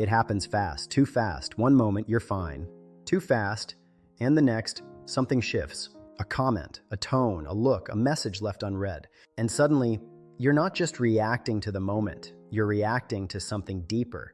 It happens fast, too fast. One moment, you're fine. Too fast, and the next, something shifts. A comment, a tone, a look, a message left unread. And suddenly, you're not just reacting to the moment, you're reacting to something deeper.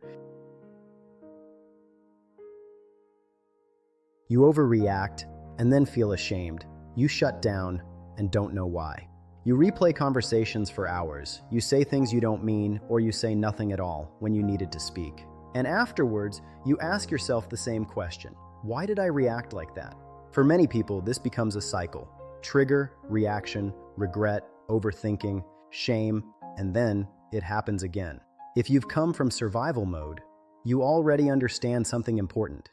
You overreact and then feel ashamed. You shut down and don't know why. You replay conversations for hours. You say things you don't mean, or you say nothing at all when you needed to speak. And afterwards, you ask yourself the same question. Why did I react like that? For many people, this becomes a cycle. Trigger, reaction, regret, overthinking, shame, and then it happens again. If you've come from survival mode, you already understand something important.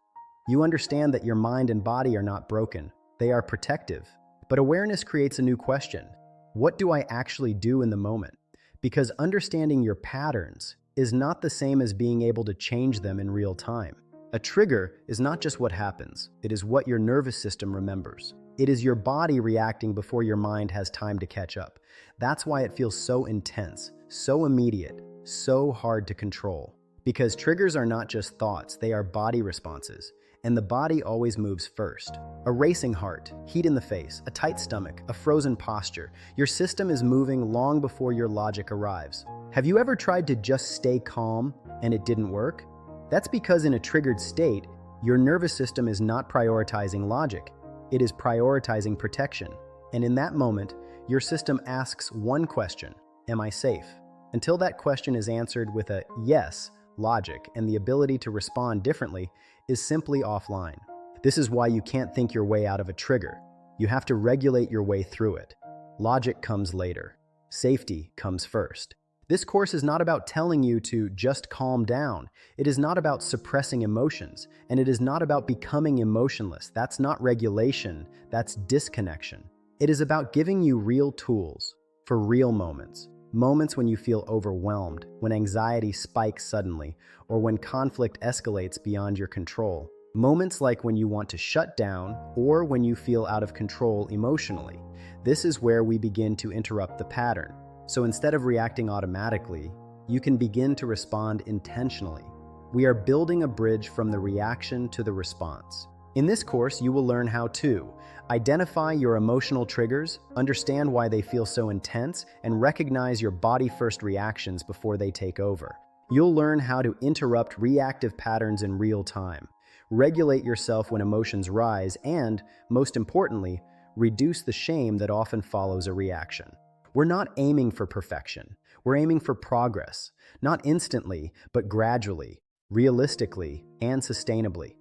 You understand that your mind and body are not broken. They are protective. But awareness creates a new question. What do I actually do in the moment? Because understanding your patterns is not the same as being able to change them in real time. A trigger is not just what happens, it is what your nervous system remembers. It is your body reacting before your mind has time to catch up. That's why it feels so intense, so immediate, so hard to control. Because triggers are not just thoughts, they are body responses. And the body always moves first. A racing heart, heat in the face, a tight stomach, a frozen posture. Your system is moving long before your logic arrives. Have you ever tried to just stay calm and it didn't work? That's because in a triggered state, your nervous system is not prioritizing logic. It is prioritizing protection. And in that moment, your system asks one question: am I safe? Until that question is answered with a yes, logic and the ability to respond differently is simply offline. This is why you can't think your way out of a trigger. You have to regulate your way through it. Logic comes later. Safety comes first. This course is not about telling you to just calm down. It is not about suppressing emotions, and it is not about becoming emotionless. That's not regulation, that's disconnection. It is about giving you real tools for real moments. Moments when you feel overwhelmed, when anxiety spikes suddenly, or when conflict escalates beyond your control. Moments like when you want to shut down or when you feel out of control emotionally. This is where we begin to interrupt the pattern. So instead of reacting automatically, you can begin to respond intentionally. We are building a bridge from the reaction to the response. In this course, you will learn how to identify your emotional triggers, understand why they feel so intense, and recognize your body-first reactions before they take over. You'll learn how to interrupt reactive patterns in real time, regulate yourself when emotions rise, and, most importantly, reduce the shame that often follows a reaction. We're not aiming for perfection. We're aiming for progress, not instantly, but gradually, realistically, and sustainably.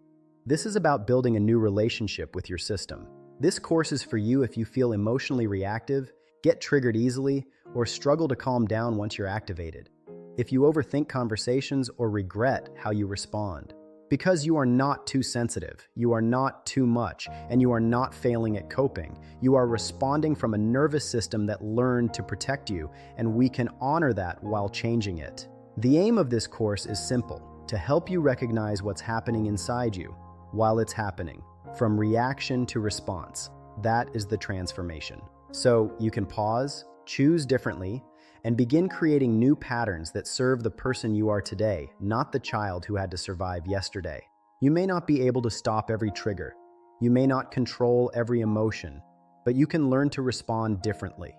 This is about building a new relationship with your system. This course is for you if you feel emotionally reactive, get triggered easily, or struggle to calm down once you're activated. If you overthink conversations or regret how you respond. Because you are not too sensitive, you are not too much, and you are not failing at coping. You are responding from a nervous system that learned to protect you, and we can honor that while changing it. The aim of this course is simple: to help you recognize what's happening inside you while it's happening, from reaction to response. That is the transformation. So you can pause, choose differently, and begin creating new patterns that serve the person you are today, not the child who had to survive yesterday. You may not be able to stop every trigger. You may not control every emotion, but you can learn to respond differently.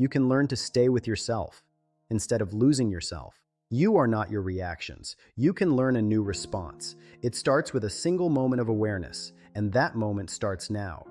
You can learn to stay with yourself instead of losing yourself. You are not your reactions. You can learn a new response. It starts with a single moment of awareness, and that moment starts now.